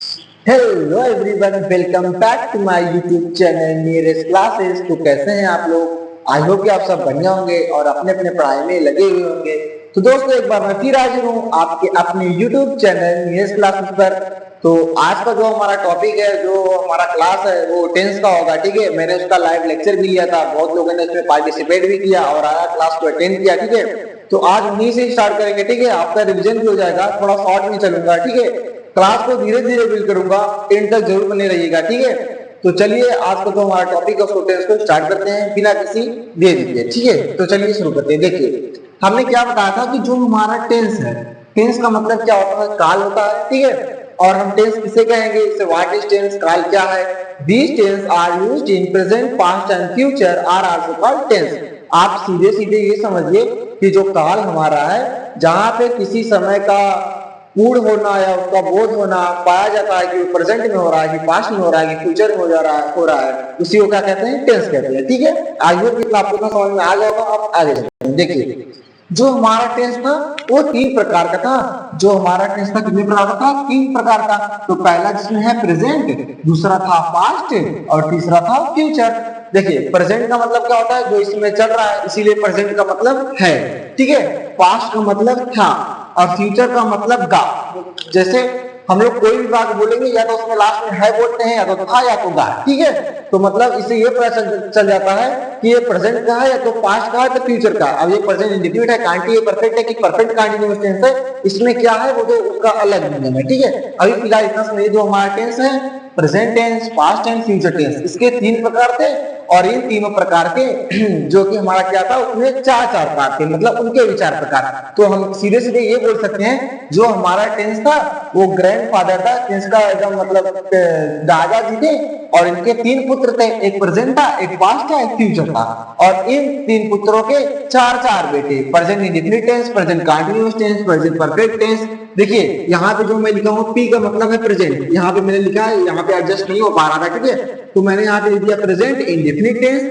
Hello everyone, welcome back to my YouTube channel Neeraj classes. तो कैसे हैं आप लोग? आई होप कि आप सब बढ़िया होंगे और अपने अपने पढ़ाई में लगे हुए होंगे। तो दोस्तों, एक बार मैं फिर हाजिर हूँ आपके अपने यूट्यूब चैनल नीरज क्लासेस पर। तो आज का जो हमारा टॉपिक है, जो हमारा क्लास है, वो टेंस का होगा। ठीक है, मैंने उसका लाइव लेक्चर भी लिया था, बहुत लोगों ने उसमें पार्टिसिपेट भी किया और आया क्लास को अटेंड किया। ठीक है, तो आज उन्हीं से स्टार्ट करेंगे। ठीक है, आपका रिविजन भी हो जाएगा, थोड़ा शॉर्ट में चलूंगा। ठीक है, क्लास को धीरे धीरे बिल्ड करूंगा, एंड तक जरूर बने रहिएगा। ठीक है, तो चलिए आज का जो हमारा टॉपिक है उसको टेंस को स्टार्ट करते हैं बिना किसी देरी के। ठीक है, तो चलिए शुरू करते हैं। देखिए, हमने क्या बताया था कि जो हमारा टेंस है, टेंस का मतलब क्या होता है? काल होता है। ठीक है, और हम टेंस किसे कहेंगे? इसे व्हाट इज टेंस, काल क्या है। These tense are used in present, past and future are also called tense. आप सीधे सीधे ये समझिए कि जो काल हमारा है, जहां पे किसी समय का पूर्ण होना या उसका बोध होना पाया जाता है कि वो प्रेजेंट में हो रहा है, कि पास्ट में हो रहा है, कि फ्यूचर में हो रहा है, उसी को क्या कहते हैं? टेंस कहते हैं। ठीक है, आई होप कि आपको तो समझ में आ गया होगा। आप आगे चलते हैं। देखिए, जो हमारा टेंस था वो तीन प्रकार का था। जो हमारा टेंस था कितने प्रकार का था? तीन प्रकार का। तो पहला जिसमें है प्रेजेंट, दूसरा था पास्ट और तीसरा था फ्यूचर। देखिए, प्रेजेंट का मतलब क्या होता है? जो इसमें चल रहा है, इसीलिए प्रेजेंट का मतलब है। ठीक है, पास्ट का मतलब था और फ्यूचर का मतलब गा। जैसे हम लोग कोई भी बात बोलेंगे, या तो उसमें लास्ट में है बोलते हैं, या तो था या तो गा। ठीक है, तो मतलब इससे ये पता चल जाता है कि ये प्रेजेंट का है, या तो पास्ट का है, तो फ्यूचर का। अब ये प्रेजेंट इंडिफिनिट है, कांटी ये परफेक्ट है कि परफेक्ट कंटीन्यूअस टेंस है, इसमें क्या है वो तो उसका अलग मीनिंग है। ठीक है, अभी फिलहाल इतना समझिए, जो हमारा टेंस है, present tense, past and future tense, इसके तीन प्रकार थे। और इन तीनों प्रकार के जो कि हमारा क्या था, उसमें चार चार प्रकार थे, मतलब उनके विचार प्रकार। तो हम सीधे सीधे ये बोल सकते हैं, जो हमारा टेंस था वो ग्रैंडफादर था, टेंस का एकदम मतलब दादाजी थे। और इनके तीन पुत्र थे, एक प्रेजेंट था, एक पास्ट था, एक फ्यूचर था। और इन तीन पुत्रों के चार चार बेटे, present indefinite tense, present continuous tense, present perfect tense. देखिए, यहाँ पे जो मैं लिखा हूँ, पी का मतलब है प्रेजेंट, यहाँ पे मैंने लिखा है, यहाँ पे एडजस्ट नहीं हो पा रहा था। ठीक है, तो मैंने यहाँ पे लिख दिया present indefinite tense,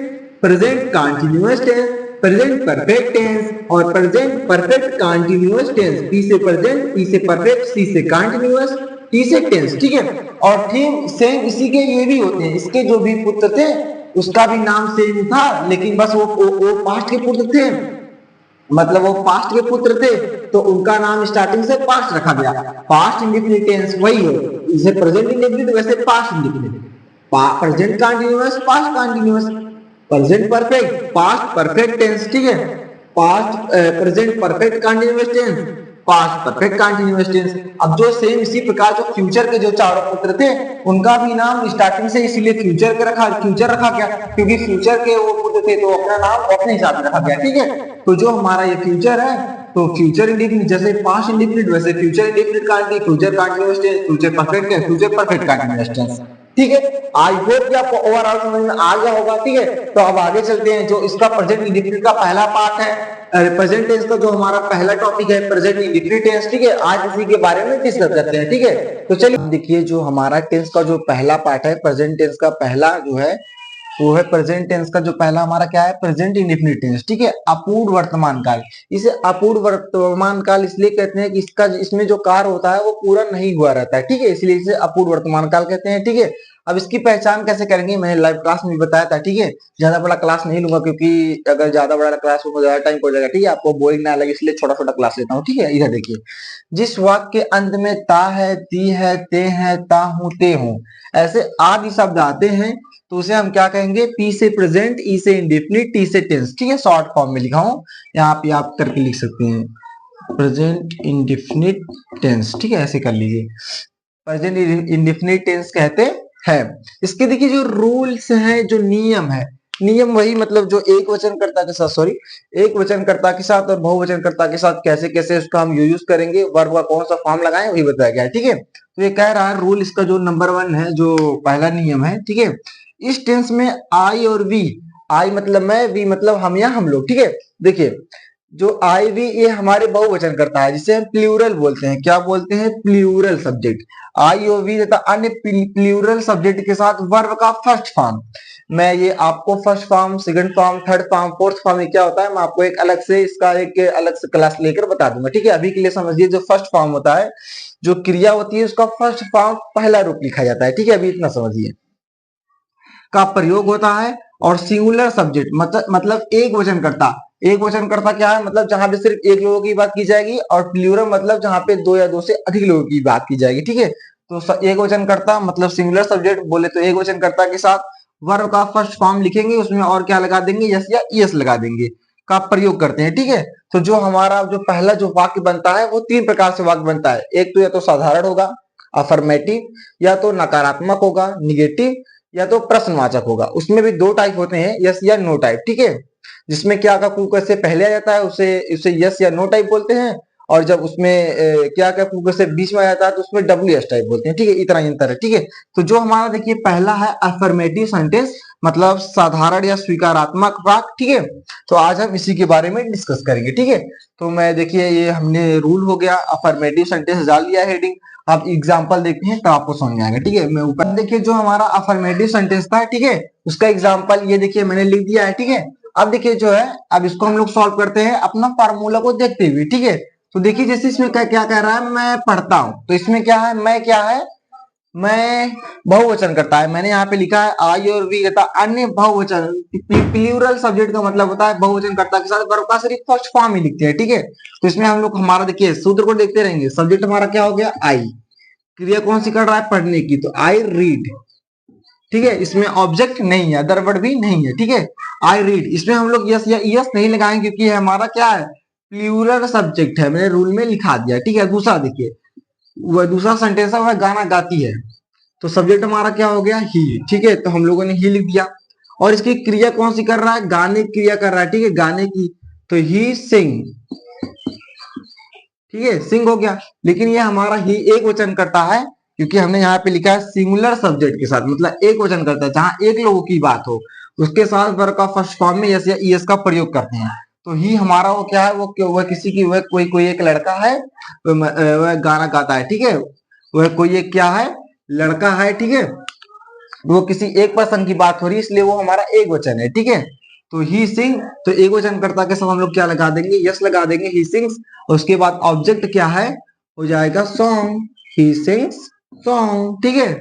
present continuous tense, present perfect tense और present perfect continuous tense. P से प्रेजेंट, पी से परफेक्ट, सी से कंटीन्यूअस, टी से टेंस। ठीक है, और ठीक सेम इसी के ये भी होते हैं, इसके जो भी पुत्र थे उसका भी नाम सेम था, लेकिन बस वो पास्ट के पुत्र थे, मतलब वो पास्ट के पुत्र थे, तो उनका नाम स्टार्टिंग से पास्ट रखा गया। पास्ट इंडेफिनिट टेंस वही है, जैसे प्रेजेंट इंडेफिनिट वैसे past indefinite. Present continuous, past continuous, present perfect, past perfect tense. ठीक है, past present perfect continuous tense, past perfect continuous tense. अब जो सेम इसी प्रकार जो फ्यूचर के जो चारों पुत्र थे, उनका भी नाम स्टार्टिंग से इसीलिए फ्यूचर रखा गया, क्योंकि फ्यूचर के वो पुत्र थे, तो अपना नाम अपने हिसाब से रखा गया। ठीक है, तो जो हमारा ये फ्यूचर है, तो फ्यूचर इंडेफिनिट, जैसे पास्ट इंडेफिनिट वैसे future indefinite continuous, future continuous tense, future perfect tense, future perfect continuous tense. ठीक है, आई होप कि आपको ओवरऑल समझ में आ गया होगा। ठीक है, तो अब आगे चलते हैं। जो इसका प्रेजेंट इंडेफिनिट का पहला पार्ट है, प्रेजेंट टेंस का जो हमारा पहला टॉपिक है प्रेजेंट इंडेफिनिट टेंस। ठीक है, आज इसी के बारे में डिस्कस करते हैं। ठीक है, तो चलिए देखिए, जो हमारा टेंस का जो पहला पार्ट है, प्रेजेंट टेंस का पहला जो है वो है प्रेजेंट टेंस का जो पहला हमारा क्या है? Present indefinite tense. ठीक है, अपूर्ण वर्तमान काल। इसे अपूर्ण वर्तमान काल इसलिए कहते हैं कि इसका इसमें जो कार्य होता है वो पूरा नहीं हुआ रहता है। ठीक है, इसलिए इसे अपूर्ण वर्तमान काल कहते हैं। ठीक है, अब इसकी पहचान कैसे करेंगे, मैंने लाइव क्लास में बताया था। ठीक है, ज्यादा बड़ा क्लास नहीं लूंगा, क्योंकि अगर ज्यादा बड़ा क्लास होगा ज्यादा टाइम हो जाएगा। ठीक है, आपको बोरिंग ना लगे, इसलिए छोटा छोटा क्लास लेता हूँ। ठीक है, इधर देखिए, जिस वाक्य के अंत में ता है, ती है, ते है, ता हूं, ते हूं, ऐसे आदि शब्द आते हैं, तो उसे हम क्या कहेंगे? पी से प्रेजेंट, ई से इंडेफिनिट, टी से टेंस। ठीक है, शॉर्ट फॉर्म में लिखा हूं, यहाँ पे आप करके लिख सकते हैं, प्रेजेंट इंडेफिनिट टेंस। ठीक है, ऐसे कर लीजिए, प्रेजेंट इंडेफिनिट टेंस कहते हैं। इसके देखिए जो रूल्स हैं, जो नियम है, नियम वही मतलब जो एक वचनकर्ता के साथ, सॉरी, एक वचनकर्ता के साथ और बहुवचनकर्ता के साथ कैसे कैसे उसका हम यूज करेंगे, वर्ब का कौन सा फॉर्म लगाएं, वही बताया गया है। ठीक है, तो ये कह रहा है रूल, इसका जो नंबर 1 है, जो पहला नियम है। ठीक है, इस टेंस में आई और वी, आई मतलब मैं, वी मतलब हम या हम लोग। ठीक है, देखिए जो आई वी ये हमारे बहुवचन करता है, जिसे हम प्लूरल बोलते हैं। क्या बोलते हैं? Plural subject. I O V तथा अन्य प्लूरल सब्जेक्ट के साथ वर्ब का फर्स्ट फॉर्म। मैं ये आपको first form, second form, third form, fourth form ये क्या होता है, मैं आपको एक अलग से इसका एक अलग से क्लास लेकर बता दूंगा। ठीक है, अभी के लिए समझिए जो फर्स्ट फॉर्म होता है, जो क्रिया होती है उसका फर्स्ट फॉर्म पहला रूप लिखा जाता है। ठीक है, अभी इतना समझिए का प्रयोग होता है। और सिंगुलर सब्जेक्ट मतलब एक वचन करता। एक वचन करता क्या है? मतलब जहां पे सिर्फ एक लोगों की बात की जाएगी। और प्लूरल मतलब जहां पे दो या दो से अधिक लोगों की बात की जाएगी। ठीक है, तो एक वचन करता मतलब सिंगुलर सब्जेक्ट बोले तो एक वचन करता के साथ वर्ब का फर्स्ट फॉर्म लिखेंगे, उसमें और क्या लगा देंगे? यस या ईएस लगा देंगे, का प्रयोग करते हैं। ठीक है, तो जो हमारा जो पहला जो वाक्य बनता है वो तीन प्रकार से वाक्य बनता है। एक तो या तो साधारण होगा, अफर्मेटिव, या तो नकारात्मक होगा, निगेटिव, या तो प्रश्नवाचक होगा। उसमें भी दो टाइप होते हैं, यस या नो टाइप। ठीक है, जिसमें क्या का कुकर से पहले आ जाता है उसे उसे यस या नो टाइप बोलते हैं। और जब उसमें क्या का कुकर से बीच में आ जाता है तो उसमें डब्ल्यू एस टाइप बोलते हैं। ठीक है, इतना ही अंतर है। ठीक है, तो जो हमारा देखिए पहला है अफर्मेटिव सेंटेंस, मतलब साधारण या स्वीकारात्मक वाक्य। ठीक है, तो आज हम इसी के बारे में डिस्कस करेंगे। ठीक है, तो मैं देखिए ये हमने रूल हो गया, अफर्मेटिव सेंटेंस डाल दिया हेडिंग। आप एग्जाम्पल देखते हैं तो आपको समझ में आएगा। ठीक है, मैं ऊपर देखिए जो हमारा अफर्मेटिव सेंटेंस था, ठीक है, उसका एग्जाम्पल ये देखिए मैंने लिख दिया है। ठीक है, अब देखिए जो है, अब इसको हम लोग सॉल्व करते हैं अपना फार्मूला को देखते हुए। ठीक है, तो देखिए जैसे इसमें क्या क्या कह रहा है, मैं पढ़ता हूं, तो इसमें क्या है, मैं क्या है, मैं बहुवचन करता है। मैंने यहाँ पे लिखा है आई और वी तथा अन्य बहुवचन। प्लूरल सब्जेक्ट का मतलब होता है बहुवचन कर्ता के साथ वर्ब का सिर्फ फर्स्ट फॉर्म ही लिखते हैं। ठीक है, तो इसमें हम लोग हमारा देखिए सूत्र को देखते रहेंगे। सब्जेक्ट हमारा क्या हो गया? आई। क्रिया कौन सी कर रहा है? पढ़ने की, तो आई रीड। ठीक है, इसमें ऑब्जेक्ट नहीं है, अदर वर्ड भी नहीं है। ठीक है, आई रीड, इसमें हम लोग यस या यस नहीं लगाएंगे क्योंकि हमारा क्या है? प्लूरल सब्जेक्ट है, मैंने रूल में लिखा दिया। ठीक है, दूसरा देखिए, वह दूसरा सेंटेंस है, वह गाना गाती है, तो सब्जेक्ट हमारा क्या हो गया? ही। ठीक है, तो हम लोगों ने ही लिख दिया। और इसकी क्रिया कौन सी कर रहा है? गाने की क्रिया कर रहा है। ठीक है, गाने की, तो ही सिंग। ठीक है, सिंग हो गया। लेकिन ये हमारा ही एक वचन करता है क्योंकि हमने यहाँ पे लिखा है सिंगुलर सब्जेक्ट के साथ, मतलब एक वचन करता है जहां एक लोगों की बात हो, उसके साथ वर्ब का फर्स्ट फॉर्म में यस या ईएस का प्रयोग करते हैं। तो ही हमारा वो क्या है? वह किसी की, वह कोई एक लड़का है, वह गाना गाता है। ठीक है, वह कोई एक क्या है? लड़का है। ठीक है, वो किसी एक पर्सन की बात हो रही है, इसलिए वो हमारा एक वचन है। ठीक है, तो ही सिंग, तो एक वचन कर्ता के साथ हम लोग क्या लगा देंगे? यस लगा देंगे, ही सिंग्स। उसके बाद ऑब्जेक्ट क्या है? हो जाएगा सॉन्ग, ही सिंग्स सॉन्ग। ठीक है,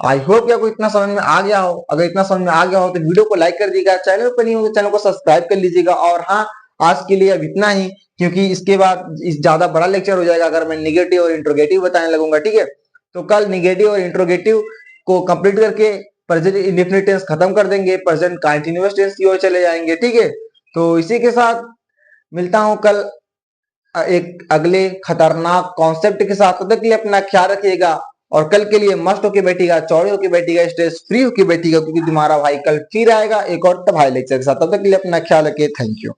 आई होप आपको इतना समझ में आ गया हो। अगर इतना समझ में आ गया हो तो वीडियो को लाइक कर दीजिएगा, चैनल पर नहीं हो तो चैनल को सब्सक्राइब कर लीजिएगा। और हाँ, आज के लिए अब इतना ही, क्योंकि इसके बाद इस ज्यादा बड़ा लेक्चर हो जाएगा अगर मैं निगेटिव और इंट्रोगेटिव बताने लगूंगा। ठीक है, तो कल निगेटिव और इंट्रोगेटिव को कंप्लीट करके प्रेजेंट इंडेफिनिट टेंस खत्म कर देंगे, प्रेजेंट कंटीन्यूअस टेंस की ओर चले जाएंगे। ठीक है, तो इसी के साथ मिलता हूं कल एक अगले खतरनाक कॉन्सेप्ट के साथ। तब तक के लिए अपना ख्याल रखिएगा और कल के लिए मस्त होके बैठिएगा, चौड़े होके बैठिएगा, स्ट्रेस फ्री होके बैठिएगा, क्योंकि तुम्हारा भाई कल फिर आएगा एक और पढ़ाई लेक्चर के साथ। तब तक के लिए अपना ख्याल रखिए। Thank you.